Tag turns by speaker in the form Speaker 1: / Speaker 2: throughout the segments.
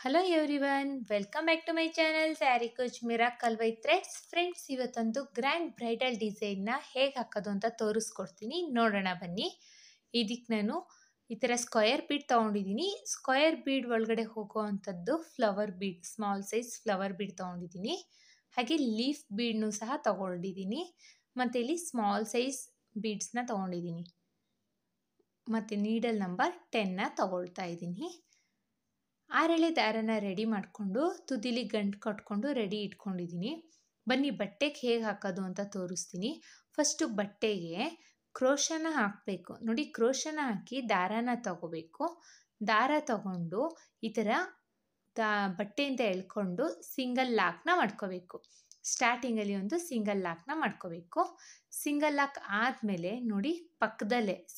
Speaker 1: Hello everyone, welcome back to my channel sari ಕೋಚ್ miracle by threads. Friends, ಇವತ್ತೊಂದು grand bridal ಡಿಸೈನ್ನ ಹೇಗೆ ಹಾಕೋದು ಅಂತ ತೋರಿಸ್ಕೊಡ್ತೀನಿ, ನೋಡೋಣ ಬನ್ನಿ. ಇದಕ್ಕೆ ನಾನು ಈ ಥರ ಸ್ಕ್ವಯರ್ ಬೀಡ್ ತೊಗೊಂಡಿದ್ದೀನಿ. ಸ್ಕ್ವಯರ್ ಬೀಡ್ ಒಳಗಡೆ ಹೋಗೋ ಅಂಥದ್ದು flower bead, small size flower bead ತೊಗೊಂಡಿದ್ದೀನಿ. ಹಾಗೆ ಲೀಫ್ ಬೀಡ್ನೂ ಸಹ ತೊಗೊಂಡಿದ್ದೀನಿ. ಮತ್ತು ಇಲ್ಲಿ ಸ್ಮಾಲ್ ಸೈಜ್ ಬೀಡ್ಸ್ನ ತೊಗೊಂಡಿದ್ದೀನಿ. ಮತ್ತು ನೀಡಲ್ ನಂಬರ್ 10ನ ತೊಗೊಳ್ತಾ ಇದ್ದೀನಿ. 6 ಎಳೆ ದಾರನ ರೆಡಿ ಮಾಡಿಕೊಂಡು ತುದಿಲಿ ಗಂಟು ಕಟ್ಕೊಂಡು ರೆಡಿ ಇಟ್ಕೊಂಡಿದ್ದೀನಿ. ಬನ್ನಿ ಬಟ್ಟೆಗೆ ಹೇಗೆ ಹಾಕೋದು ಅಂತ ತೋರಿಸ್ತೀನಿ. ಫಸ್ಟು ಬಟ್ಟೆಗೆ ಕ್ರೋಶನ ಹಾಕಬೇಕು. ನೋಡಿ, ಕ್ರೋಶನ ಹಾಕಿ ದಾರನ ತಗೋಬೇಕು. ದಾರ ತಗೊಂಡು ಈ ಥರ ಬಟ್ಟೆಯಿಂದ ಎಳ್ಕೊಂಡು ಸಿಂಗಲ್ ಲಾಕ್ನ ಮಾಡ್ಕೋಬೇಕು. ಸ್ಟಾರ್ಟಿಂಗಲ್ಲಿ ಒಂದು ಸಿಂಗಲ್ ಲಾಕ್ನ ಮಾಡ್ಕೋಬೇಕು. ಸಿಂಗಲ್ ಲಾಕ್ ಆದಮೇಲೆ ನೋಡಿ,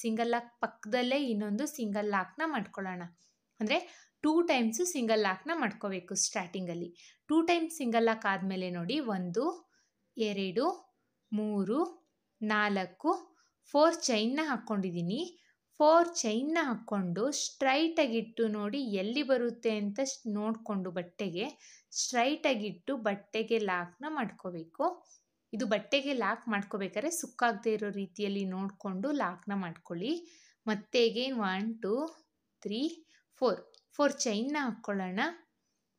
Speaker 1: ಸಿಂಗಲ್ ಲಾಕ್ ಪಕ್ಕದಲ್ಲೇ ಇನ್ನೊಂದು ಸಿಂಗಲ್ ಲಾಕ್ನ ಮಾಡ್ಕೊಳ್ಳೋಣ. ಅಂದರೆ 2 ಟೈಮ್ಸು ಸಿಂಗಲ್ ಲಾಕ್ನ ಮಾಡ್ಕೋಬೇಕು. ಸ್ಟಾರ್ಟಿಂಗಲ್ಲಿ 2 ಟೈಮ್ಸ್ ಸಿಂಗಲ್ ಲಾಕ್ ಆದಮೇಲೆ ನೋಡಿ, 1 2 3 4 4 ಚೈನ್ನ ಹಾಕ್ಕೊಂಡಿದ್ದೀನಿ. 4 ಚೈನ್ನ ಹಾಕ್ಕೊಂಡು ಸ್ಟ್ರೈಟಾಗಿಟ್ಟು ನೋಡಿ ಎಲ್ಲಿ ಬರುತ್ತೆ ಅಂತ ನೋಡಿಕೊಂಡು ಬಟ್ಟೆಗೆ ಸ್ಟ್ರೈಟಾಗಿಟ್ಟು ಬಟ್ಟೆಗೆ ಲಾಕ್ನ ಮಾಡ್ಕೋಬೇಕು. ಇದು ಬಟ್ಟೆಗೆ ಲಾಕ್ ಮಾಡ್ಕೋಬೇಕಾದ್ರೆ ಸುಕ್ಕಾಗದೇ ಇರೋ ರೀತಿಯಲ್ಲಿ ನೋಡಿಕೊಂಡು ಲಾಕ್ನ ಮಾಡ್ಕೊಳ್ಳಿ. ಮತ್ತೆ ಅಗೇನ್ 1 2 3 4 ಚೈನ್ನ ಹಾಕ್ಕೊಳ್ಳೋಣ.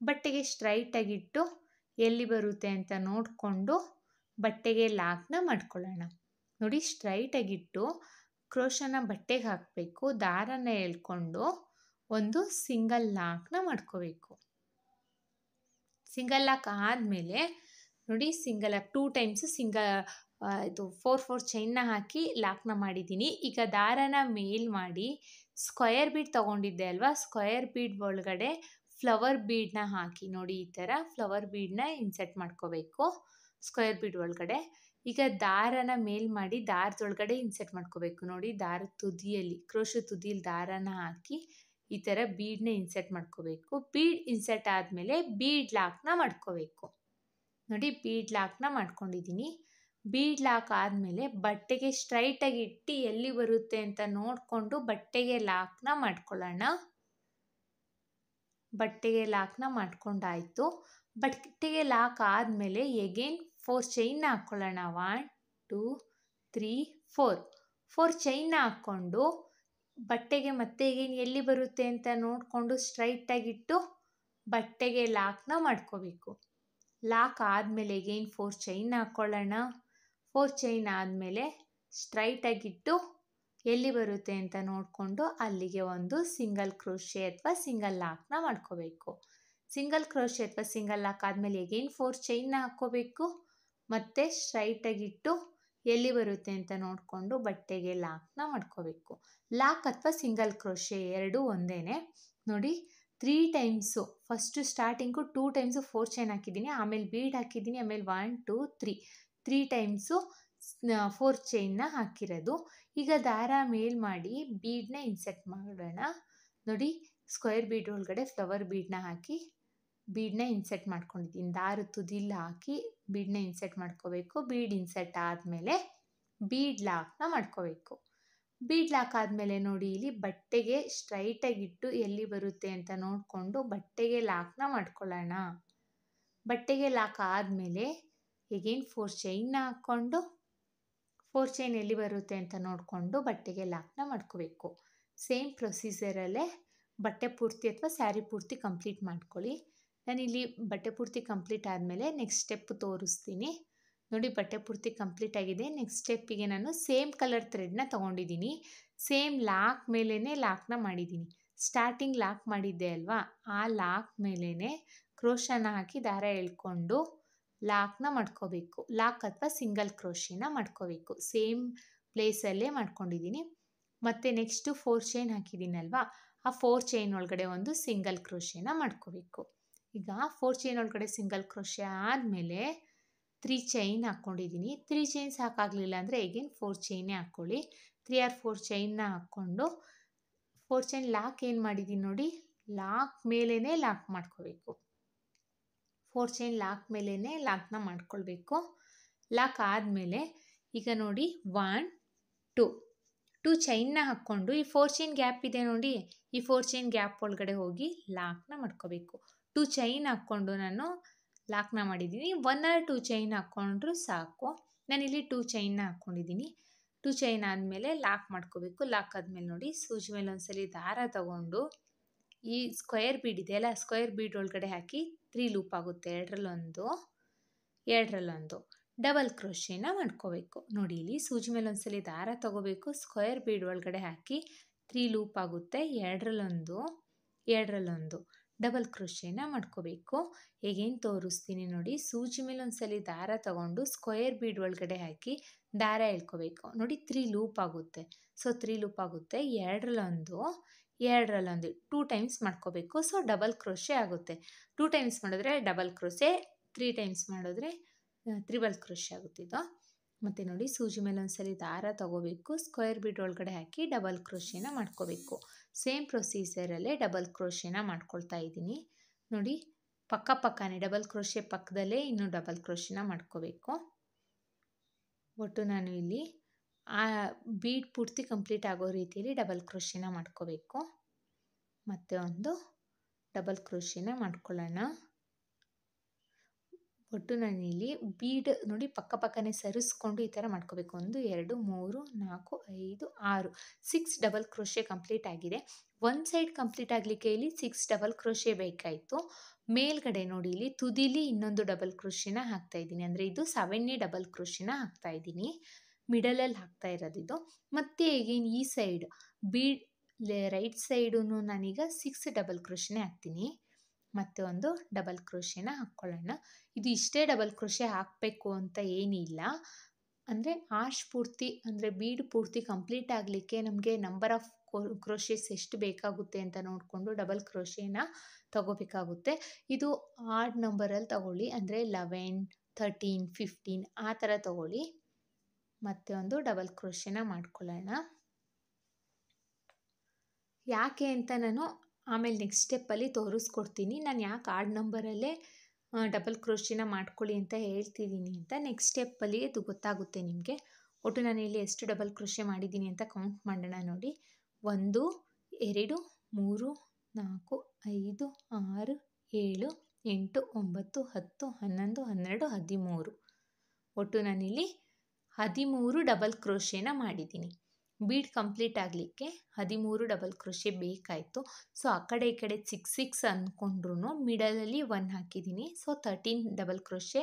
Speaker 1: ಬಟ್ಟೆಗೆ ಸ್ಟ್ರೈಟಾಗಿಟ್ಟು ಎಲ್ಲಿ ಬರುತ್ತೆ ಅಂತ ನೋಡಿಕೊಂಡು ಬಟ್ಟೆಗೆ ಲಾಕ್ನ ಮಾಡ್ಕೊಳ್ಳೋಣ. ನೋಡಿ, ಸ್ಟ್ರೈಟಾಗಿಟ್ಟು ಕ್ರೋಶನ ಬಟ್ಟೆಗೆ ಹಾಕಬೇಕು. ದಾರನ ಎಳ್ಕೊಂಡು ಒಂದು ಸಿಂಗಲ್ ಲಾಕ್ನ ಮಾಡ್ಕೋಬೇಕು. ಸಿಂಗಲ್ ಲಾಕ್ ಆದಮೇಲೆ ನೋಡಿ, ಸಿಂಗಲ್ ಲಾಕ್ 2 ಟೈಮ್ಸ್ ಇದು 4 ಚೈನ್ನ ಹಾಕಿ ಲಾಕ್ನ ಮಾಡಿದ್ದೀನಿ. ಈಗ ದಾರನ ಮೇಲ್ ಮಾಡಿ ಸ್ಕ್ವಯರ್ ಬೀಡ್ ತೊಗೊಂಡಿದ್ದೆ ಅಲ್ವಾ, ಸ್ಕ್ವಯರ್ ಬೀಡ್ ಒಳಗಡೆ ಫ್ಲವರ್ ಬೀಡನ್ನ ಹಾಕಿ ನೋಡಿ, ಈ ಥರ ಫ್ಲವರ್ ಬೀಡನ್ನ ಇನ್ಸರ್ಟ್ ಮಾಡ್ಕೋಬೇಕು ಸ್ಕ್ವಯರ್ ಬೀಡ್ ಒಳಗಡೆ. ಈಗ ದಾರನ ಮೇಲ್ ಮಾಡಿ ದಾರದೊಳಗಡೆ ಇನ್ಸರ್ಟ್ ಮಾಡ್ಕೋಬೇಕು. ನೋಡಿ, ದಾರದ ತುದಿಯಲ್ಲಿ ಕ್ರೋಶ ತುದಿಯಲ್ಲಿ ದಾರನ ಹಾಕಿ ಈ ಥರ ಬೀಡನ್ನ ಇನ್ಸರ್ಟ್ ಮಾಡ್ಕೋಬೇಕು. ಬೀಡ್ ಇನ್ಸರ್ಟ್ ಆದಮೇಲೆ ಬೀಡ್ ಲಾಕ್ನ ಮಾಡ್ಕೋಬೇಕು. ನೋಡಿ, ಬೀಡ್ ಲಾಕ್ನ ಮಾಡ್ಕೊಂಡಿದ್ದೀನಿ. ಬೀಡ್ ಲಾಕ್ ಆದಮೇಲೆ ಬಟ್ಟೆಗೆ ಸ್ಟ್ರೈಟಾಗಿ ಇಟ್ಟು ಎಲ್ಲಿ ಬರುತ್ತೆ ಅಂತ ನೋಡಿಕೊಂಡು ಬಟ್ಟೆಗೆ ಲಾಕ್ನ ಮಾಡ್ಕೊಳ್ಳೋಣ. ಬಟ್ಟೆಗೆ ಲಾಕ್ನ ಮಾಡ್ಕೊಂಡಾಯಿತು. ಬಟ್ಟೆಗೆ ಲಾಕ್ ಆದಮೇಲೆ ಎಗೇನ್ 4 ಚೈನ್ನ ಹಾಕ್ಕೊಳ್ಳೋಣ. 1 2 3 4 ಚೈನ್ನ ಹಾಕ್ಕೊಂಡು ಬಟ್ಟೆಗೆ ಮತ್ತೆ ಎಗೇನ್ ಎಲ್ಲಿ ಬರುತ್ತೆ ಅಂತ ನೋಡಿಕೊಂಡು ಸ್ಟ್ರೈಟಾಗಿಟ್ಟು ಬಟ್ಟೆಗೆ ಲಾಕ್ನ ಮಾಡ್ಕೋಬೇಕು. ಲಾಕ್ ಆದಮೇಲೆ ಎಗೇನ್ 4 ಚೈನ್ನ ಹಾಕ್ಕೊಳ್ಳೋಣ. 4 ಚೈನ್ ಆದಮೇಲೆ ಸ್ಟ್ರೈಟಾಗಿಟ್ಟು ಎಲ್ಲಿ ಬರುತ್ತೆ ಅಂತ ನೋಡಿಕೊಂಡು ಅಲ್ಲಿಗೆ ಒಂದು ಸಿಂಗಲ್ ಕ್ರೋಶೆ ಅಥವಾ ಸಿಂಗಲ್ ಲಾಕ್ನ ಮಾಡ್ಕೋಬೇಕು. ಸಿಂಗಲ್ ಕ್ರೋಶೆ ಅಥವಾ ಸಿಂಗಲ್ ಲಾಕ್ ಆದಮೇಲೆ ಎಗೇನ್ 4 ಚೈನ್ನ ಹಾಕ್ಕೋಬೇಕು. ಮತ್ತು ಸ್ಟ್ರೈಟಾಗಿಟ್ಟು ಎಲ್ಲಿ ಬರುತ್ತೆ ಅಂತ ನೋಡಿಕೊಂಡು ಬಟ್ಟೆಗೆ ಲಾಕ್ನ ಮಾಡ್ಕೋಬೇಕು. ಲಾಕ್ ಅಥವಾ ಸಿಂಗಲ್ ಕ್ರೋಶೆ ಎರಡೂ ಒಂದೇ. ನೋಡಿ, 3 times first starting 2 times 4 chain ಹಾಕಿದ್ದೀನಿ, ಆಮೇಲೆ ಬೀಡ್ ಹಾಕಿದ್ದೀನಿ, ಆಮೇಲೆ 1 2 3 ಟೈಮ್ಸು 4 ಚೈನ್ನ ಹಾಕಿರೋದು. ಈಗ ದಾರ ಮೇಲ್ ಮಾಡಿ ಬೀಡನ್ನ ಇನ್ಸರ್ಟ್ ಮಾಡೋಣ. ನೋಡಿ, ಸ್ಕ್ವೇರ್ ಬೀಡ್ ಒಳಗಡೆ ಫ್ಲವರ್ ಬೀಡನ್ನ ಹಾಕಿ ಬೀಡನ್ನ ಇನ್ಸರ್ಟ್ ಮಾಡ್ಕೊಂಡಿದ್ದೀನಿ. ದಾರ ತುದಿಲ್ಲ ಹಾಕಿ ಬೀಡನ್ನ ಇನ್ಸರ್ಟ್ ಮಾಡ್ಕೋಬೇಕು. ಬೀಡ್ ಇನ್ಸರ್ಟ್ ಆದಮೇಲೆ ಬೀಡ್ ಲಾಕ್ನ ಮಾಡ್ಕೋಬೇಕು. ಬೀಡ್ ಲಾಕ್ ಆದಮೇಲೆ ನೋಡಿ, ಇಲ್ಲಿ ಬಟ್ಟೆಗೆ ಸ್ಟ್ರೈಟಾಗಿಟ್ಟು ಎಲ್ಲಿ ಬರುತ್ತೆ ಅಂತ ನೋಡಿಕೊಂಡು ಬಟ್ಟೆಗೆ ಲಾಕ್ನ ಮಾಡ್ಕೊಳ್ಳೋಣ. ಬಟ್ಟೆಗೆ ಲಾಕ್ ಆದಮೇಲೆ ಎಗೇನ್ 4 ಚೈನ್ನ ಹಾಕ್ಕೊಂಡು 4 ಚೈನ್ ಎಲ್ಲಿ ಬರುತ್ತೆ ಅಂತ ನೋಡಿಕೊಂಡು ಬಟ್ಟೆಗೆ ಲಾಕ್ನ ಮಾಡ್ಕೋಬೇಕು. ಸೇಮ್ ಪ್ರೊಸೀಜರಲ್ಲೇ ಬಟ್ಟೆ ಪೂರ್ತಿ ಅಥವಾ ಸ್ಯಾರಿ ಪೂರ್ತಿ ಕಂಪ್ಲೀಟ್ ಮಾಡ್ಕೊಳ್ಳಿ. ನಾನಿಲ್ಲಿ ಬಟ್ಟೆ ಪೂರ್ತಿ ಕಂಪ್ಲೀಟ್ ಆದಮೇಲೆ ನೆಕ್ಸ್ಟ್ ಸ್ಟೆಪ್ ತೋರಿಸ್ತೀನಿ. ನೋಡಿ, ಬಟ್ಟೆ ಪೂರ್ತಿ ಕಂಪ್ಲೀಟ್ ಆಗಿದೆ. ನೆಕ್ಸ್ಟ್ ಸ್ಟೆಪ್ಪಿಗೆ ನಾನು ಸೇಮ್ ಕಲರ್ ಥ್ರೆಡ್ನ ತೊಗೊಂಡಿದ್ದೀನಿ. ಸೇಮ್ ಲಾಕ್ ಮೇಲೇ ಲಾಕ್ನ ಮಾಡಿದ್ದೀನಿ. ಸ್ಟಾರ್ಟಿಂಗ್ ಲಾಕ್ ಮಾಡಿದ್ದೆ ಅಲ್ವಾ, ಆ ಲಾಕ್ ಮೇಲೇ ಕ್ರೋಶನ ಹಾಕಿ ದಾರ ಎಳ್ಕೊಂಡು ಲಾಕ್ನ ಮಾಡ್ಕೋಬೇಕು. ಲಾಕ್ ಅಥವಾ ಸಿಂಗಲ್ ಕ್ರೋಶೆನ ಮಾಡ್ಕೋಬೇಕು. ಸೇಮ್ ಪ್ಲೇಸಲ್ಲೇ ಮಾಡ್ಕೊಂಡಿದ್ದೀನಿ. ಮತ್ತು ನೆಕ್ಸ್ಟು 4 ಚೈನ್ ಹಾಕಿದ್ದೀನಲ್ವಾ, ಆ 4 ಚೈನ್ ಒಳಗಡೆ ಒಂದು ಸಿಂಗಲ್ ಕ್ರೋಶೆನ ಮಾಡ್ಕೋಬೇಕು. ಈಗ 4 ಚೈನ್ ಒಳಗಡೆ ಸಿಂಗಲ್ ಕ್ರೋಶೆ ಆದಮೇಲೆ 3 ಚೈನ್ ಹಾಕ್ಕೊಂಡಿದ್ದೀನಿ. 3 ಚೈನ್ ಸಾಕಾಗಲಿಲ್ಲ ಅಂದರೆ ಎಗೇನ್ 4 ಚೈನೇ ಹಾಕ್ಕೊಳ್ಳಿ. 3 or 4 ಚೈನ್ನ ಹಾಕ್ಕೊಂಡು 4 ಚೈನ್ ಲಾಕ್ ಏನು ಮಾಡಿದ್ದೀನಿ ನೋಡಿ, ಲಾಕ್ ಮೇಲೇ ಲಾಕ್ ಮಾಡ್ಕೋಬೇಕು. 4 ಚೈನ್ ಲಾಕ್ ಮೇಲೇ ಲಾಕ್ನ ಮಾಡ್ಕೊಳ್ಬೇಕು. ಲಾಕ್ ಆದಮೇಲೆ ಈಗ ನೋಡಿ, 1 2 2 ಚೈನ್ನ ಹಾಕ್ಕೊಂಡು ಈ 4 ಚೈನ್ ಗ್ಯಾಪ್ ಇದೆ ನೋಡಿ, ಈ 4 ಚೈನ್ ಗ್ಯಾಪ್ ಒಳಗಡೆ ಹೋಗಿ ಲಾಕ್ನ ಮಾಡ್ಕೋಬೇಕು. 2 ಚೈನ್ ಹಾಕ್ಕೊಂಡು ನಾನು ಲಾಕ್ನ ಮಾಡಿದ್ದೀನಿ. 1 ಆರ್ 2 ಚೈನ್ ಹಾಕ್ಕೊಂಡ್ರು ಸಾಕು. ನಾನಿಲ್ಲಿ 2 ಚೈನ್ನ ಹಾಕ್ಕೊಂಡಿದ್ದೀನಿ. 2 ಚೈನ್ ಆದಮೇಲೆ ಲಾಕ್ ಮಾಡ್ಕೋಬೇಕು. ಲಾಕ್ ಆದಮೇಲೆ ನೋಡಿ ಸೂಜಿ ಮೇಲೆ ಒಂದ್ಸಲಿ ದಾರ ತಗೊಂಡು ಈ ಸ್ಕ್ವೇರ್ ಬೀಡ್ ಇದೆಯಲ್ಲ, ಸ್ಕ್ವೇರ್ ಬೀಡ್ ಒಳಗಡೆ ಹಾಕಿ 3 ಲೂಪ್ ಆಗುತ್ತೆ. ಎರಡರಲ್ಲೊಂದು ಡಬಲ್ ಕ್ರೋಶೇನ ಮಾಡ್ಕೋಬೇಕು. ನೋಡಿ ಇಲ್ಲಿ ಸೂಜಿ ಮೇಲೆ ಒಂದ್ಸಲಿ ದಾರ ತಗೋಬೇಕು, ಸ್ಕ್ವೇರ್ ಬೀಡ್ ಒಳಗಡೆ ಹಾಕಿ 3 ಲೂಪ್ ಆಗುತ್ತೆ. ಎರಡರಲ್ಲೊಂದು ಡಬಲ್ ಕ್ರೋಶೇನ ಮಾಡ್ಕೋಬೇಕು. ಹೇಗೇನು ತೋರಿಸ್ತೀನಿ ನೋಡಿ. ಸೂಜಿ ಮೇಲೆ ಒಂದ್ಸಲಿ ದಾರ ತಗೊಂಡು ಸ್ಕ್ವೇರ್ ಬೀಡ್ ಒಳಗಡೆ ಹಾಕಿ ದಾರ ಎಳ್ಕೋಬೇಕು. ನೋಡಿ 3 ಲೂಪ್ ಆಗುತ್ತೆ. ಸೊ 3 ಲೂಪ್ ಆಗುತ್ತೆ. ಎರಡರಲ್ಲೊಂದು 2 ಟೈಮ್ಸ್ ಮಾಡ್ಕೋಬೇಕು. ಸೊ ಡಬಲ್ ಕ್ರೋಶೆ ಆಗುತ್ತೆ. 2 ಟೈಮ್ಸ್ ಮಾಡಿದ್ರೆ ಡಬಲ್ ಕ್ರೋಶೆ, 3 ಟೈಮ್ಸ್ ಮಾಡಿದ್ರೆ ತ್ರಿಬಲ್ ಕ್ರೋಶೆ ಆಗುತ್ತಿದ್ದು. ಮತ್ತು ನೋಡಿ ಸೂಜಿ ಮೇಲೆ ಒಂದ್ಸಲಿ ದಾರ ತಗೋಬೇಕು, ಸ್ಕ್ವೇರ್ ಬೀಡ್ ಒಳಗಡೆ ಹಾಕಿ ಡಬಲ್ ಕ್ರೋಶೇನ ಮಾಡ್ಕೋಬೇಕು. ಸೇಮ್ ಪ್ರೊಸೀಜರಲ್ಲೇ ಡಬಲ್ ಕ್ರೋಶೇನ ಮಾಡ್ಕೊಳ್ತಾ ಇದ್ದೀನಿ ನೋಡಿ. ಪಕ್ಕನೇ ಡಬಲ್ ಕ್ರೋಶೆ ಪಕ್ಕದಲ್ಲೇ ಇನ್ನು ಡಬಲ್ ಕ್ರೋಶೇನ ಮಾಡ್ಕೋಬೇಕು. ಒಟ್ಟು ನಾನು ಇಲ್ಲಿ ಆ ಬೀಡ್ ಪೂರ್ತಿ ಕಂಪ್ಲೀಟ್ ಆಗೋ ರೀತಿಯಲ್ಲಿ ಡಬಲ್ ಕ್ರೋಶೇನ ಮಾಡ್ಕೋಬೇಕು. ಮತ್ತು ಒಂದು ಡಬಲ್ ಕ್ರೋಶೇನ ಮಾಡ್ಕೊಳ್ಳೋಣ. ಒಟ್ಟು ನಾನಿಲ್ಲಿ ಬೀಡ್ ನೋಡಿ ಪಕ್ಕನೇ ಸರಿಸ್ಕೊಂಡು ಈ ಥರ ಮಾಡ್ಕೋಬೇಕು. 1 2 3 4 5 6 6 ಡಬಲ್ ಕ್ರೋಶೆ ಕಂಪ್ಲೀಟ್ ಆಗಿದೆ. ಒಂದು ಸೈಡ್ ಕಂಪ್ಲೀಟ್ ಆಗಲಿಕ್ಕೆ ಇಲ್ಲಿ 6 ಡಬಲ್ ಕ್ರೋಶೆ ಬೇಕಾಯಿತು. ಮೇಲ್ಗಡೆ ನೋಡಿ ಇಲ್ಲಿ ತುದಿಲಿ ಇನ್ನೊಂದು ಡಬಲ್ ಕ್ರೋಶೆನ ಹಾಕ್ತಾ ಇದ್ದೀನಿ. ಅಂದರೆ ಇದು 7ನೇ ಡಬಲ್ ಕ್ರೋಶೆನ ಹಾಕ್ತಾ ಇದ್ದೀನಿ. ಮಿಡಲಲ್ಲಿ ಹಾಕ್ತಾ ಇರೋದಿದು. ಮತ್ತು ಈಗೇನು ಈ ಸೈಡ್ ಬೀಡ್ ರೈಟ್ ಸೈಡು ನಾನೀಗ 6 ಡಬಲ್ ಕ್ರೋಶೆನೇ ಹಾಕ್ತೀನಿ. ಮತ್ತು ಒಂದು ಡಬಲ್ ಕ್ರೋಶೆನ ಹಾಕ್ಕೊಳ್ಳೋಣ. ಇದು ಇಷ್ಟೇ ಡಬಲ್ ಕ್ರೋಶೆ ಹಾಕಬೇಕು ಅಂತ ಏನಿಲ್ಲ. ಅಂದರೆ ಆರ್ಚ್ ಪೂರ್ತಿ ಅಂದರೆ ಬೀಡ್ ಪೂರ್ತಿ ಕಂಪ್ಲೀಟ್ ಆಗಲಿಕ್ಕೆ ನಮಗೆ ನಂಬರ್ ಆಫ್ ಕ್ರೋಶೆಸ್ ಎಷ್ಟು ಬೇಕಾಗುತ್ತೆ ಅಂತ ನೋಡಿಕೊಂಡು ಡಬಲ್ ಕ್ರೋಶೆನ ತಗೋಬೇಕಾಗುತ್ತೆ. ಇದು ಆಡ್ ನಂಬರಲ್ಲಿ ತಗೊಳ್ಳಿ, ಅಂದರೆ 11 13 15 ಆ ಥರ ತಗೊಳ್ಳಿ. ಮತ್ತೆ ಒಂದು ಡಬಲ್ ಕ್ರೋಶೆನ ಮಾಡ್ಕೊಳ್ಳೋಣ. ಯಾಕೆ ಅಂತ ನಾನು ಆಮೇಲೆ ನೆಕ್ಸ್ಟ್ ಸ್ಟೆಪ್ಪಲ್ಲಿ ತೋರಿಸ್ಕೊಡ್ತೀನಿ. ನಾನು ಯಾಕೆ ಆಡ್ ನಂಬರಲ್ಲೇ ಡಬಲ್ ಕ್ರೋಶೆನ ಮಾಡ್ಕೊಳ್ಳಿ ಅಂತ ಹೇಳ್ತಿದ್ದೀನಿ ಅಂತ ನೆಕ್ಸ್ಟ್ ಸ್ಟೆಪ್ಪಲ್ಲಿ ಅದು ಗೊತ್ತಾಗುತ್ತೆ ನಿಮಗೆ. ಒಟ್ಟು ನಾನು ಇಲ್ಲಿ ಎಷ್ಟು ಡಬಲ್ ಕ್ರೋಶೆ ಮಾಡಿದ್ದೀನಿ ಅಂತ ಕೌಂಟ್ ಮಾಡೋಣ ನೋಡಿ. 1 2 3 4 5 6 7 8 9 10 11 12 13. ಒಟ್ಟು ನಾನಿಲ್ಲಿ 13 ಡಬಲ್ ಕ್ರೋಶೆನ ಮಾಡಿದ್ದೀನಿ. ಬೀಡ್ ಕಂಪ್ಲೀಟ್ ಆಗಲಿಕ್ಕೆ 13 ಡಬಲ್ ಕ್ರೋಶೆ ಬೇಕಾಯಿತು. ಸೊ ಆ ಕಡೆ ಈ ಕಡೆ 6 6 ಅಂದ್ಕೊಂಡ್ರು ಮಿಡಲಲ್ಲಿ 1 ಹಾಕಿದ್ದೀನಿ. ಸೊ 13 ಡಬಲ್ ಕ್ರೋಶೆ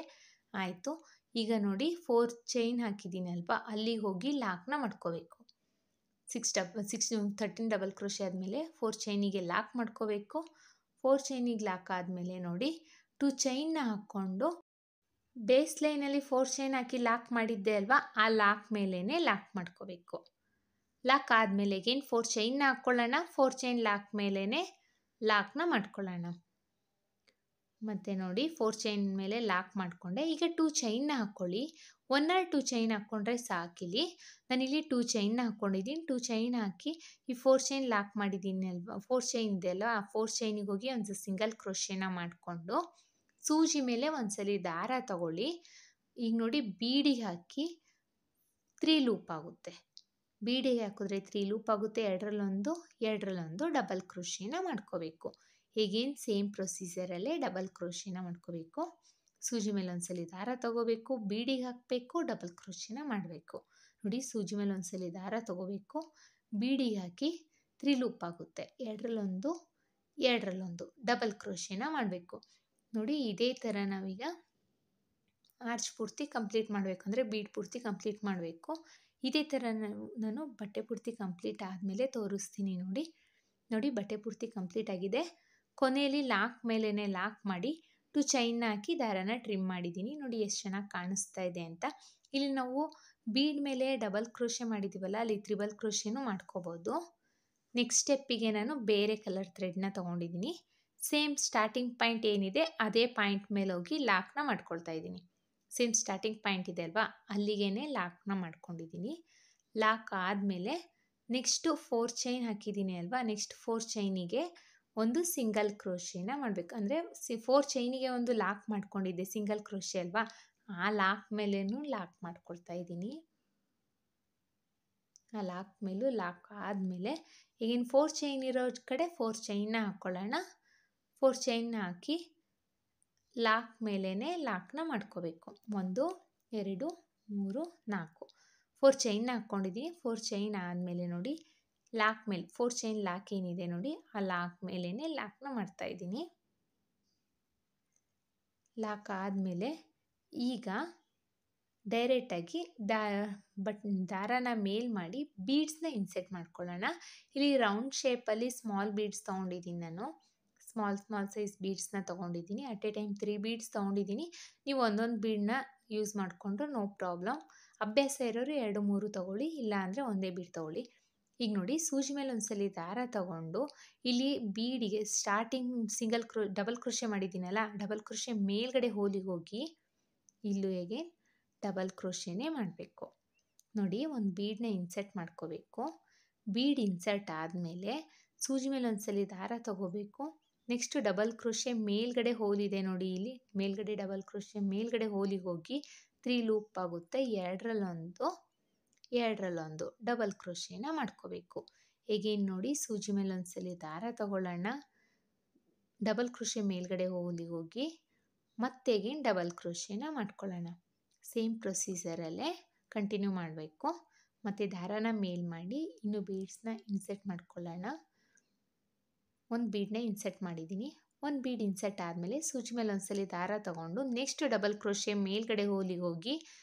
Speaker 1: ಆಯಿತು. ಈಗ ನೋಡಿ 4 ಚೈನ್ ಹಾಕಿದ್ದೀನಿ ಅಲ್ವಾ, ಅಲ್ಲಿಗೆ ಹೋಗಿ ಲಾಕ್ನ ಮಾಡ್ಕೋಬೇಕು. 13 ಡಬಲ್ ಕ್ರೋಶೆ ಆದಮೇಲೆ 4 ಚೈನಿಗೆ ಲಾಕ್ ಮಾಡ್ಕೋಬೇಕು. 4 ಚೈನಿಗೆ ಲಾಕ್ ಆದಮೇಲೆ ನೋಡಿ 2 ಚೈನ್ನ ಹಾಕ್ಕೊಂಡು ಬೇಸ್ ಲೈನಲ್ಲಿ 4 ಚೈನ್ ಹಾಕಿ ಲಾಕ್ ಮಾಡಿದ್ದೆ ಅಲ್ವಾ, ಆ ಲಾಕ್ ಮೇಲೇ ಲಾಕ್ ಮಾಡ್ಕೋಬೇಕು. ಲಾಕ್ ಆದಮೇಲೆ ಏನು 4 ಚೈನ್ನ ಹಾಕ್ಕೊಳ್ಳೋಣ. 4 ಚೈನ್ ಲಾಕ್ ಮೇಲೇ ಲಾಕ್ನ ಮಾಡ್ಕೊಳ್ಳೋಣ. ಮತ್ತು ನೋಡಿ 4 ಚೈನ್ ಮೇಲೆ ಲಾಕ್ ಮಾಡಿಕೊಂಡೆ. ಈಗ 2 ಚೈನ್ನ ಹಾಕ್ಕೊಳ್ಳಿ. 1 ಆರ್ 2 ಚೈನ್ ಹಾಕ್ಕೊಂಡ್ರೆ ಸಾಕಿಲ್ಲಿ. ನಾನಿಲ್ಲಿ 2 ಚೈನ್ನ ಹಾಕ್ಕೊಂಡಿದ್ದೀನಿ. 2 ಚೈನ್ ಹಾಕಿ ಈ 4 ಚೈನ್ ಲಾಕ್ ಮಾಡಿದ್ದೀನಿ ಅಲ್ವಾ, 4 ಚೈನ್ ಇದೆ ಅಲ್ವಾ, ಆ 4 ಚೈನಿಗೆ ಹೋಗಿ ಒಂದು ಸಿಂಗಲ್ ಕ್ರೋಶೆನ ಮಾಡಿಕೊಂಡು ಸೂಜಿ ಮೇಲೆ ಒಂದ್ಸಲಿ ದಾರ ತಗೊಳ್ಳಿ. ಈಗ ನೋಡಿ ಬೀಡಿಗೆ ಹಾಕಿ 3 ಲೂಪ್ ಆಗುತ್ತೆ. ಬೀಡಿಗೆ ಹಾಕಿದ್ರೆ 3 ಲೂಪ್ ಆಗುತ್ತೆ. ಎರಡರಲ್ಲೊಂದು ಡಬಲ್ ಕ್ರೋಶೆನ ಮಾಡ್ಕೋಬೇಕು. ಹೇಗೇನು ಸೇಮ್ ಪ್ರೊಸೀಜರಲ್ಲೇ ಡಬಲ್ ಕ್ರೋಶೆನ ಮಾಡ್ಕೋಬೇಕು. ಸೂಜಿ ಮೇಲೆ ಒಂದ್ಸಲಿ ದಾರ ತಗೋಬೇಕು, ಬೀಡಿಗೆ ಹಾಕಬೇಕು, ಡಬಲ್ ಕ್ರೋಶೆನ ಮಾಡಬೇಕು. ನೋಡಿ ಸೂಜಿ ಮೇಲೆ ಒಂದ್ಸಲಿ ದಾರ ತಗೋಬೇಕು, ಬೀಡಿಗೆ ಹಾಕಿ 3 ಲೂಪ್ ಆಗುತ್ತೆ. ಎರಡರಲ್ಲೊಂದು ಡಬಲ್ ಕ್ರೋಶೆನ ಮಾಡಬೇಕು. ನೋಡಿ ಇದೇ ಥರ ನಾವೀಗ ಆರ್ಚ್ ಪೂರ್ತಿ ಕಂಪ್ಲೀಟ್ ಮಾಡಬೇಕು, ಅಂದರೆ ಬೀಡ್ ಪೂರ್ತಿ ಕಂಪ್ಲೀಟ್ ಮಾಡಬೇಕು. ಇದೇ ಥರ ನಾನು ಬಟ್ಟೆ ಪೂರ್ತಿ ಕಂಪ್ಲೀಟ್ ಆದಮೇಲೆ ತೋರಿಸ್ತೀನಿ ನೋಡಿ ಬಟ್ಟೆ ಪೂರ್ತಿ ಕಂಪ್ಲೀಟ್ ಆಗಿದೆ. ಕೊನೆಯಲ್ಲಿ ಲಾಕ್ ಮೇಲೇ ಲಾಕ್ ಮಾಡಿ 2 ಚೈನ್ನ ಹಾಕಿ ದಾರನ ಟ್ರಿಮ್ ಮಾಡಿದ್ದೀನಿ. ನೋಡಿ ಎಷ್ಟು ಚೆನ್ನಾಗಿ ಕಾಣಿಸ್ತಾ ಇದೆ ಅಂತ. ಇಲ್ಲಿ ನಾವು ಬೀಡ್ ಮೇಲೆ ಡಬಲ್ ಕ್ರೋಶೆ ಮಾಡಿದ್ದೀವಲ್ಲ, ಅಲ್ಲಿ ತ್ರಿಬಲ್ ಕ್ರೋಶೆನೂ ಮಾಡ್ಕೋಬೋದು. ನೆಕ್ಸ್ಟ್ ಸ್ಟೆಪ್ಪಿಗೆ ನಾನು ಬೇರೆ ಕಲರ್ ಥ್ರೆಡ್ನ ತೊಗೊಂಡಿದ್ದೀನಿ. ಸೇಮ್ ಸ್ಟಾರ್ಟಿಂಗ್ ಪಾಯಿಂಟ್ ಏನಿದೆ ಅದೇ ಪಾಯಿಂಟ್ ಮೇಲೆ ಹೋಗಿ ಲಾಕ್ನ ಮಾಡ್ಕೊಳ್ತಾ ಇದ್ದೀನಿ. ಸೇಮ್ ಸ್ಟಾರ್ಟಿಂಗ್ ಪಾಯಿಂಟ್ ಇದೆ ಅಲ್ವಾ, ಅಲ್ಲಿಗೇ ಲಾಕ್ನ ಮಾಡ್ಕೊಂಡಿದ್ದೀನಿ. ಲಾಕ್ ಆದಮೇಲೆ ನೆಕ್ಸ್ಟು 4 ಚೈನ್ ಹಾಕಿದ್ದೀನಿ ಅಲ್ವಾ, ನೆಕ್ಸ್ಟ್ 4 ಚೈನಿಗೆ ಒಂದು ಸಿಂಗಲ್ ಕ್ರೋಶೆನ ಮಾಡಬೇಕು. ಅಂದರೆ 4 ಚೈನಿಗೆ ಒಂದು ಲಾಕ್ ಮಾಡ್ಕೊಂಡಿದ್ದೆ, ಸಿಂಗಲ್ ಕ್ರೋಶೆ ಅಲ್ವಾ, ಆ ಲಾಕ್ ಮೇಲೇನೂ ಲಾಕ್ ಮಾಡ್ಕೊಳ್ತಾ ಇದ್ದೀನಿ. ಆ ಲಾಕ್ ಮೇಲೂ ಲಾಕ್ ಆದಮೇಲೆ ಈಗಿನ 4 ಚೈನ್ ಇರೋ ಕಡೆ 4 ಚೈನ್ನ ಹಾಕ್ಕೊಳ್ಳೋಣ. 4 ಚೈನ್ನ ಹಾಕಿ ಲಾಕ್ ಮೇಲೇ ಲಾಕ್ನ ಮಾಡ್ಕೋಬೇಕು. 1 2 3 4 4 ಚೈನ್ನ ಹಾಕ್ಕೊಂಡಿದ್ದೀನಿ. 4 ಚೈನ್ ಆದಮೇಲೆ ನೋಡಿ ಲಾಕ್ ಮೇಲೆ 4 ಚೈನ್ ಲಾಕ್ ಏನಿದೆ ನೋಡಿ ಆ ಲಾಕ್ ಮೇಲೇ ಲಾಕ್ನ ಮಾಡ್ತಾಯಿದ್ದೀನಿ. ಲಾಕ್ ಆದಮೇಲೆ ಈಗ ಡೈರೆಕ್ಟಾಗಿ ದಾರಾನ ಮೇಲ್ ಮಾಡಿ ಬೀಡ್ಸ್ನ ಇನ್ಸೆಟ್ ಮಾಡ್ಕೊಳ್ಳೋಣ. ಇಲ್ಲಿ ರೌಂಡ್ ಶೇಪಲ್ಲಿ ಸ್ಮಾಲ್ ಬೀಡ್ಸ್ ತೊಗೊಂಡಿದ್ದೀನಿ ನಾನು. ಸ್ಮಾಲ್ ಸೈಜ್ ಬೀಡ್ಸ್ನ ತೊಗೊಂಡಿದ್ದೀನಿ. ಅಟ್ ಎ ಟೈಮ್ 3 ಬೀಡ್ಸ್ ತೊಗೊಂಡಿದ್ದೀನಿ. ನೀವು ಒಂದೊಂದು ಬೀಡನ್ನ ಯೂಸ್ ಮಾಡಿಕೊಂಡ್ರು ನೋ ಪ್ರಾಬ್ಲಮ್. ಅಭ್ಯಾಸ ಇರೋರು 2-3 ತೊಗೊಳ್ಳಿ, ಇಲ್ಲ ಅಂದರೆ ಒಂದೇ ಬೀಡ್ ತೊಗೊಳ್ಳಿ. ಈಗ ನೋಡಿ ಸೂಜಿ ಮೇಲೆ ಒಂದ್ಸಲಿ ದಾರ ತಗೊಂಡು ಇಲ್ಲಿ ಬೀಡಿಗೆ ಸ್ಟಾರ್ಟಿಂಗ್ ಡಬಲ್ ಕ್ರೋಶೆ ಮಾಡಿದ್ದೀನಲ್ಲ, ಡಬಲ್ ಕ್ರೋಶೆ ಮೇಲ್ಗಡೆ ಹೋಲಿಗೆ ಹೋಗಿ ಇಲ್ಲೂ ಹೇಗೆ ಡಬಲ್ ಕ್ರೋಶೆನೇ ಮಾಡಬೇಕು. ನೋಡಿ ಒಂದು ಬೀಡನ್ನ ಇನ್ಸರ್ಟ್ ಮಾಡ್ಕೋಬೇಕು. ಬೀಡ್ ಇನ್ಸರ್ಟ್ ಆದಮೇಲೆ ಸೂಜಿ ಮೇಲೆ ಒಂದ್ಸಲಿ ದಾರ ತಗೋಬೇಕು. ನೆಕ್ಸ್ಟ್ ಡಬಲ್ ಕ್ರೋಶೆ ಮೇಲ್ಗಡೆ ಹೋಲಿದೆ ನೋಡಿ, ಇಲ್ಲಿ ಮೇಲ್ಗಡೆ ಡಬಲ್ ಕ್ರೋಶೆ ಮೇಲ್ಗಡೆ ಹೋಲಿಗೆ ಹೋಗಿ 3 ಲೂಪ್ ಆಗುತ್ತೆ. ಎರಡರಲ್ಲೊಂದು ಡಬಲ್ ಕ್ರೋಶೆನ ಮಾಡ್ಕೋಬೇಕು. ಹೇಗೇನು ನೋಡಿ ಸೂಜಿ ಮೇಲೆ ಒಂದ್ಸಲಿ ದಾರ ತಗೊಳ್ಳೋಣ, ಡಬಲ್ ಕ್ರೋಶೆ ಮೇಲ್ಗಡೆ ಹೋಗಿ ಮತ್ತೆಗೇನು ಡಬಲ್ ಕ್ರೋಶೆನ ಮಾಡ್ಕೊಳ್ಳೋಣ. ಸೇಮ್ ಪ್ರೊಸೀಜರಲ್ಲೇ ಕಂಟಿನ್ಯೂ ಮಾಡಬೇಕು. ಮತ್ತು ದಾರಾನ ಮೇಲ್ ಮಾಡಿ ಇನ್ನು ಬೀಡ್ಸ್ನ ಇನ್ಸೆಟ್ ಮಾಡ್ಕೊಳ್ಳೋಣ. ಒಂದು ಬೀಡನ್ನ ಇನ್ಸೆಟ್ ಮಾಡಿದ್ದೀನಿ. ಒಂದು ಬೀಡ್ ಇನ್ಸೆಟ್ ಆದಮೇಲೆ ಸೂಜಿ ಮೇಲೆ ಒಂದ್ಸಲಿ ದಾರ ತಗೊಂಡು ನೆಕ್ಸ್ಟ್ ಡಬಲ್ ಕ್ರೋಶೆ ಮೇಲ್ಗಡೆ ಹೋಲಿಗೆ ಹೋಗಿ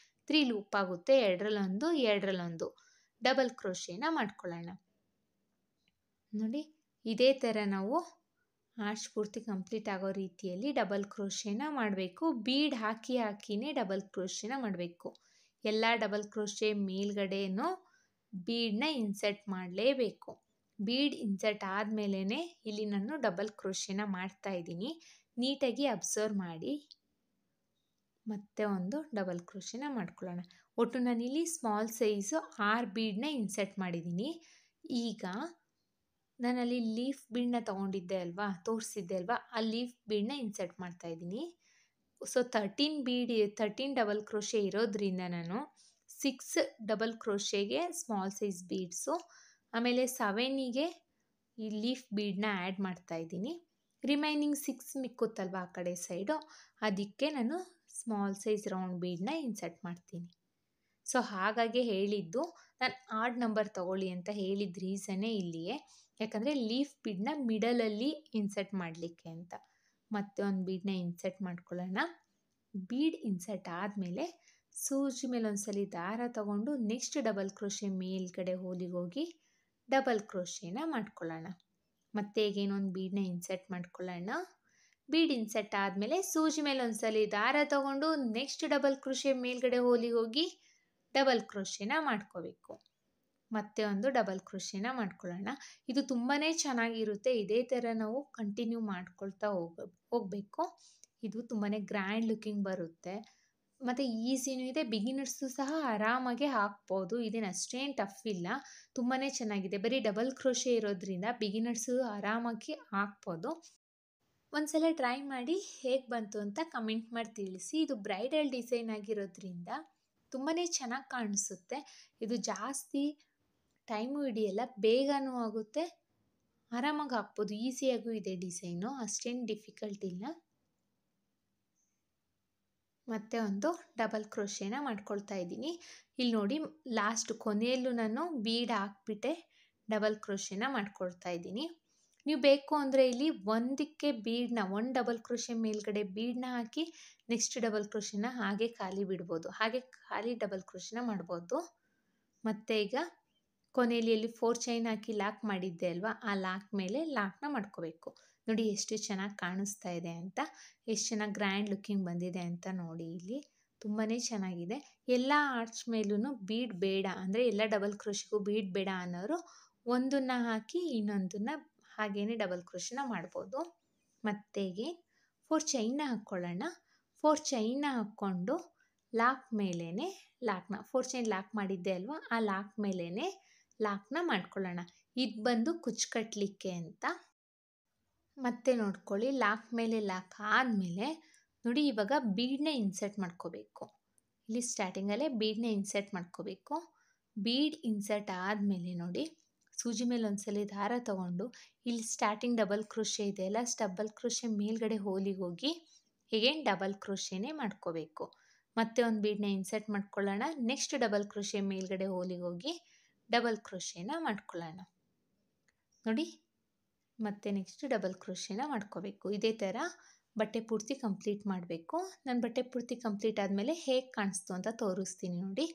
Speaker 1: 3 ಲೂಪ್ ಆಗುತ್ತೆ. ಎರಡರಲ್ಲೊಂದು ಡಬಲ್ ಕ್ರೋಶೆನ ಮಾಡ್ಕೊಳ್ಳೋಣ. ನೋಡಿ ಇದೇ ಥರ ನಾವು ಆರ್ಚ್ ಪೂರ್ತಿ ಕಂಪ್ಲೀಟ್ ಆಗೋ ರೀತಿಯಲ್ಲಿ ಡಬಲ್ ಕ್ರೋಶೆನ ಮಾಡಬೇಕು. ಬೀಡ್ ಹಾಕಿನೇ ಡಬಲ್ ಕ್ರೋಶೆನ ಮಾಡಬೇಕು. ಎಲ್ಲ ಡಬಲ್ ಕ್ರೋಶೆ ಮೇಲ್ಗಡೆನೂ ಬೀಡನ್ನ ಇನ್ಸರ್ಟ್ ಮಾಡಲೇಬೇಕು. ಬೀಡ್ ಇನ್ಸರ್ಟ್ ಆದಮೇಲೆ ಇಲ್ಲಿ ನಾನು ಡಬಲ್ ಕ್ರೋಶೆನ ಮಾಡ್ತಾಯಿದ್ದೀನಿ. ನೀಟಾಗಿ ಅಬ್ಸರ್ವ್ ಮಾಡಿ ಮತ್ತೆ ಒಂದು ಡಬಲ್ ಕ್ರೋಶೆನ ಮಾಡ್ಕೊಳ್ಳೋಣ. ಒಟ್ಟು ನಾನಿಲ್ಲಿ ಸ್ಮಾಲ್ ಸೈಜು 6 ಬೀಡನ್ನ ಇನ್ಸರ್ಟ್ ಮಾಡಿದ್ದೀನಿ. ಈಗ ನಾನಲ್ಲಿ ಲೀಫ್ ಬೀಡನ್ನ ತೊಗೊಂಡಿದ್ದೆ ಅಲ್ವಾ, ತೋರಿಸಿದ್ದೆ ಅಲ್ವಾ, ಆ ಲೀಫ್ ಬೀಡನ್ನ ಇನ್ಸರ್ಟ್ ಮಾಡ್ತಾಯಿದ್ದೀನಿ. ಸೊ 13 ಡಬಲ್ ಕ್ರೋಶೆ ಇರೋದ್ರಿಂದ ನಾನು 6 ಡಬಲ್ ಕ್ರೋಶೆಗೆ ಸ್ಮಾಲ್ ಸೈಜ್ ಬೀಡ್ಸು, ಆಮೇಲೆ 7ಗೆ ಈ ಲೀಫ್ ಬೀಡನ್ನ ಆ್ಯಡ್ ಮಾಡ್ತಾಯಿದ್ದೀನಿ. ರಿಮೈನಿಂಗ್ 6 ಮಿಕ್ಕುತ್ತಲ್ವ ಆ ಕಡೆ ಸೈಡು, ಅದಕ್ಕೆ ನಾನು ಸ್ಮಾಲ್ ಸೈಜ್ ರೌಂಡ್ ಬೀಡನ್ನ ಇನ್ಸರ್ಟ್ ಮಾಡ್ತೀನಿ. ಸೊ ಹಾಗಾಗಿ ಹೇಳಿದ್ದು ನಾನು ಆಡ್ ನಂಬರ್ ತಗೊಳ್ಳಿ ಅಂತ ಹೇಳಿದ ರೀಸನ್ನೇ ಇಲ್ಲಿಯೇ, ಯಾಕಂದರೆ ಲೀಫ್ ಬೀಡನ್ನ ಮಿಡಲಲ್ಲಿ ಇನ್ಸರ್ಟ್ ಮಾಡಲಿಕ್ಕೆ ಅಂತ. ಮತ್ತೆ ಒಂದು ಬೀಡನ್ನ ಇನ್ಸರ್ಟ್ ಮಾಡ್ಕೊಳ್ಳೋಣ. ಬೀಡ್ ಇನ್ಸರ್ಟ್ ಆದಮೇಲೆ ಸೂಜಿ ಮೇಲೆ ಒಂದ್ಸಲಿ ದಾರ ತಗೊಂಡು ನೆಕ್ಸ್ಟ್ ಡಬಲ್ ಕ್ರೋಶೆ ಮೇಲ್ಗಡೆ ಹೋಲಿಗೆ ಹೋಗಿ ಡಬಲ್ ಕ್ರೋಶೆನ ಮಾಡ್ಕೊಳ್ಳೋಣ. ಮತ್ತೆ ಈಗೇನು ಒಂದು ಬೀಡನ್ನ ಇನ್ಸರ್ಟ್ ಮಾಡ್ಕೊಳ್ಳೋಣ. ಬೀಡ್ ಇನ್ಸರ್ಟ್ ಆದಮೇಲೆ ಸೂಜಿ ಮೇಲೆ ಒಂದ್ಸಲಿ ದಾರ ತಗೊಂಡು ನೆಕ್ಸ್ಟ್ ಡಬಲ್ ಕ್ರೋಶೆ ಮೇಲ್ಗಡೆ ಹೋಲಿಗೆ ಹೋಗಿ ಡಬಲ್ ಕ್ರೋಶೆನ ಮಾಡ್ಕೋಬೇಕು. ಮತ್ತೆ ಒಂದು ಡಬಲ್ ಕ್ರೋಶೆನ ಮಾಡ್ಕೊಳ್ಳೋಣ. ಇದು ತುಂಬಾ ಚೆನ್ನಾಗಿರುತ್ತೆ. ಇದೇ ಥರ ನಾವು ಕಂಟಿನ್ಯೂ ಮಾಡ್ಕೊಳ್ತಾ ಹೋಗಬೇಕು. ಇದು ತುಂಬಾ ಗ್ರ್ಯಾಂಡ್ ಲುಕಿಂಗ್ ಬರುತ್ತೆ ಮತ್ತು ಈಸಿನೂ ಇದೆ. ಬಿಗಿನರ್ಸು ಸಹ ಆರಾಮಾಗೆ ಹಾಕ್ಬೋದು. ಇದೇನು ಅಷ್ಟೇನು ಟಫ್ ಇಲ್ಲ, ತುಂಬಾ ಚೆನ್ನಾಗಿದೆ. ಬರೀ ಡಬಲ್ ಕ್ರೋಶೆ ಇರೋದ್ರಿಂದ ಬಿಗಿನರ್ಸು ಆರಾಮಾಗಿ ಹಾಕ್ಬೋದು. ಒಂದ್ಸಲ ಟ್ರೈ ಮಾಡಿ ಹೇಗೆ ಬಂತು ಅಂತ ಕಮೆಂಟ್ ಮಾಡಿ ತಿಳಿಸಿ. ಇದು ಬ್ರೈಡಲ್ ಡಿಸೈನ್ ಆಗಿರೋದ್ರಿಂದ ತುಂಬಾ ಚೆನ್ನಾಗಿ ಕಾಣಿಸುತ್ತೆ. ಇದು ಜಾಸ್ತಿ ಟೈಮು ಹಿಡಿಯಲ್ಲ, ಬೇಗನೂ ಆಗುತ್ತೆ, ಆರಾಮಾಗಿ ಹಾಕ್ಬೋದು. ಈಸಿಯಾಗೂ ಇದೆ ಡಿಸೈನು, ಅಷ್ಟೇನು ಡಿಫಿಕಲ್ಟ್ ಇಲ್ಲ. ಮತ್ತೆ ಒಂದು ಡಬಲ್ ಕ್ರೋಶೆನ ಮಾಡ್ಕೊಳ್ತಾ ಇದ್ದೀನಿ. ಇಲ್ಲಿ ನೋಡಿ ಲಾಸ್ಟ್ ಕೊನೆಯಲ್ಲೂ ನಾನು ಬೀಡ್ ಹಾಕ್ಬಿಟ್ಟೆ ಡಬಲ್ ಕ್ರೋಶೆನ ಮಾಡ್ಕೊಳ್ತಾ ಇದ್ದೀನಿ. ನೀವು ಬೇಕು ಅಂದರೆ ಇಲ್ಲಿ ಒಂದಕ್ಕೆ ಬೀಡನ್ನ ಒಂದು ಡಬಲ್ ಕ್ರೋಶೆ ಮೇಲ್ಗಡೆ ಬೀಡನ್ನ ಹಾಕಿ ನೆಕ್ಸ್ಟ್ ಡಬಲ್ ಕ್ರೋಶೆನ ಹಾಗೆ ಖಾಲಿ ಬಿಡ್ಬೋದು, ಹಾಗೆ ಖಾಲಿ ಡಬಲ್ ಕ್ರೋಶೆನ ಮಾಡ್ಬೋದು. ಮತ್ತು ಈಗ ಕೊನೆಯಲ್ಲಿ 4 ಚೈನ್ ಹಾಕಿ ಲಾಕ್ ಮಾಡಿದ್ದೆ ಅಲ್ವಾ, ಆ ಲಾಕ್ ಮೇಲೆ ಲಾಕ್ನ ಮಾಡ್ಕೋಬೇಕು. ನೋಡಿ ಎಷ್ಟು ಚೆನ್ನಾಗಿ ಕಾಣಿಸ್ತಾ ಇದೆ ಅಂತ, ಎಷ್ಟು ಚೆನ್ನಾಗಿ ಗ್ರ್ಯಾಂಡ್ ಲುಕಿಂಗ್ ಬಂದಿದೆ ಅಂತ ನೋಡಿ. ಇಲ್ಲಿ ತುಂಬಾ ಚೆನ್ನಾಗಿದೆ. ಎಲ್ಲ ಆರ್ಚ್ ಮೇಲೂ ಬೀಡ್ ಬೇಡ ಅಂದರೆ ಎಲ್ಲ ಡಬಲ್ ಕ್ರೋಶೆಗೂ ಬೀಡ್ ಬೇಡ ಅನ್ನೋರು ಒಂದನ್ನು ಹಾಕಿ ಇನ್ನೊಂದನ್ನು ಹಾಗೇ ಡಬಲ್ ಕ್ರೋಶೆನ ಮಾಡ್ಬೋದು. ಮತ್ತೆಗೆ 4 ಚೈನ್ನ ಹಾಕ್ಕೊಳ್ಳೋಣ. 4 ಚೈನ್ನ ಹಾಕ್ಕೊಂಡು ಲಾಕ್ ಮೇಲೇ ಲಾಕ್ನ 4 ಚೈನ್ ಲಾಕ್ ಮಾಡಿದ್ದೆ ಅಲ್ವಾ, ಆ ಲಾಕ್ ಮೇಲೇ ಲಾಕ್ನ ಮಾಡ್ಕೊಳ್ಳೋಣ. ಇದು ಬಂದು ಕುಚ್ಚು ಕಟ್ಟಲಿಕ್ಕೆ ಅಂತ. ಮತ್ತೆ ನೋಡ್ಕೊಳ್ಳಿ, ಲಾಕ್ ಮೇಲೆ ಲಾಕ್ ಆದಮೇಲೆ ನೋಡಿ ಇವಾಗ ಬೀಡನ್ನ ಇನ್ಸರ್ಟ್ ಮಾಡ್ಕೋಬೇಕು. ಇಲ್ಲಿ ಸ್ಟಾರ್ಟಿಂಗಲ್ಲೇ ಬೀಡನ್ನ ಇನ್ಸರ್ಟ್ ಮಾಡ್ಕೋಬೇಕು. ಬೀಡ್ ಇನ್ಸರ್ಟ್ ಆದಮೇಲೆ ನೋಡಿ ಸೂಜಿ ಮೇಲೆ ಒಂದ್ಸಲಿ ದಾರ ತಗೊಂಡು ಇಲ್ಲಿ ಸ್ಟಾರ್ಟಿಂಗ್ ಡಬಲ್ ಕ್ರೋಶೆ ಇದೆಯಲ್ಲ, ಡಬಲ್ ಕ್ರೋಶೆ ಮೇಲ್ಗಡೆ ಹೋಲಿಗೆ ಹೋಗಿ ಹೇಗೇನು ಡಬಲ್ ಕ್ರೋಶೆನೇ ಮಾಡ್ಕೋಬೇಕು. ಮತ್ತೆ ಒಂದು ಬೀಡನ್ನ ಇನ್ಸರ್ಟ್ ಮಾಡ್ಕೊಳ್ಳೋಣ. ನೆಕ್ಸ್ಟ್ ಡಬಲ್ ಕ್ರೋಶೆ ಮೇಲ್ಗಡೆ ಹೋಲಿಗೆ ಹೋಗಿ ಡಬಲ್ ಕ್ರೋಶೆನ ಮಾಡ್ಕೊಳ್ಳೋಣ ನೋಡಿ. ಮತ್ತೆ ನೆಕ್ಸ್ಟ್ ಡಬಲ್ ಕ್ರೋಶೆನ ಮಾಡ್ಕೋಬೇಕು. ಇದೇ ಥರ ಬಟ್ಟೆ ಪೂರ್ತಿ ಕಂಪ್ಲೀಟ್ ಮಾಡಬೇಕು. ನನ್ನ ಬಟ್ಟೆ ಪೂರ್ತಿ ಕಂಪ್ಲೀಟ್ ಆದಮೇಲೆ ಹೇಗೆ ಕಾಣಿಸ್ತು ಅಂತ ತೋರಿಸ್ತೀನಿ ನೋಡಿ.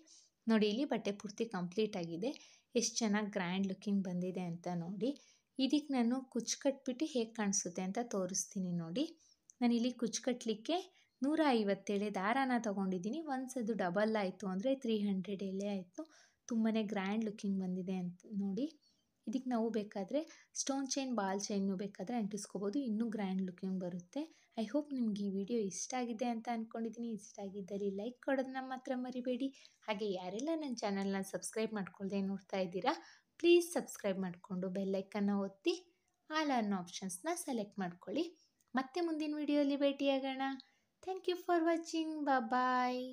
Speaker 1: ನೋಡಿ ಇಲ್ಲಿ ಬಟ್ಟೆ ಪೂರ್ತಿ ಕಂಪ್ಲೀಟ್ ಆಗಿದೆ. ಎಷ್ಟು ಚೆನ್ನಾಗಿ ಗ್ರ್ಯಾಂಡ್ ಲುಕ್ಕಿಂಗ್ ಬಂದಿದೆ ಅಂತ ನೋಡಿ. ಇದಕ್ಕೆ ನಾನು ಕುಚ್ಚು ಕಟ್ಬಿಟ್ಟು ಹೇಗೆ ಕಾಣಿಸುತ್ತೆ ಅಂತ ತೋರಿಸ್ತೀನಿ ನೋಡಿ. ನಾನಿಲ್ಲಿ ಕುಚ್ಚು ಕಟ್ಟಲಿಕ್ಕೆ 150 ಎಳೆ ದಾರಾನ ತೊಗೊಂಡಿದ್ದೀನಿ. ಒನ್ಸ್ ಅದು ಡಬಲ್ ಆಯಿತು ಅಂದರೆ 300 ಎಳೆ ಆಯಿತು. ತುಂಬಾ ಗ್ರ್ಯಾಂಡ್ ಲುಕ್ಕಿಂಗ್ ಬಂದಿದೆ ಅಂತ ನೋಡಿ. ಇದಕ್ಕೆ ನಾವು ಬೇಕಾದರೆ ಸ್ಟೋನ್ ಚೈನ್, ಬಾಲ್ ಚೈನು ಬೇಕಾದರೆ ಅಂಟಿಸ್ಕೋಬೋದು, ಇನ್ನೂ ಗ್ರ್ಯಾಂಡ್ ಲುಕ್ಕಿಂಗ್ ಬರುತ್ತೆ. ಐ ಹೋಪ್ ನಿಮ್ಗೆ ಈ ವಿಡಿಯೋ ಇಷ್ಟ ಆಗಿದೆ ಅಂತ ಅಂದ್ಕೊಂಡಿದ್ದೀನಿ. ಇಷ್ಟ ಆಗಿದ್ದಲ್ಲಿ ಲೈಕ್ ಕೊಡೋದನ್ನ ಮಾತ್ರ ಮರಿಬೇಡಿ. ಹಾಗೆ ಯಾರೆಲ್ಲ ನನ್ನ ಚಾನಲ್ನ ಸಬ್ಸ್ಕ್ರೈಬ್ ಮಾಡ್ಕೊಳ್ದೆ ನೋಡ್ತಾ ಇದ್ದೀರಾ, ಪ್ಲೀಸ್ ಸಬ್ಸ್ಕ್ರೈಬ್ ಮಾಡಿಕೊಂಡು ಬೆಲ್ಲೈಕನ್ನ ಒತ್ತಿ ಆಲ್ ಅನ್ನೋ ಆಪ್ಷನ್ಸ್ನ ಸೆಲೆಕ್ಟ್ ಮಾಡ್ಕೊಳ್ಳಿ. ಮತ್ತೆ ಮುಂದಿನ ವಿಡಿಯೋಲಿ ಭೇಟಿಯಾಗೋಣ. Thank you for watching. Bye.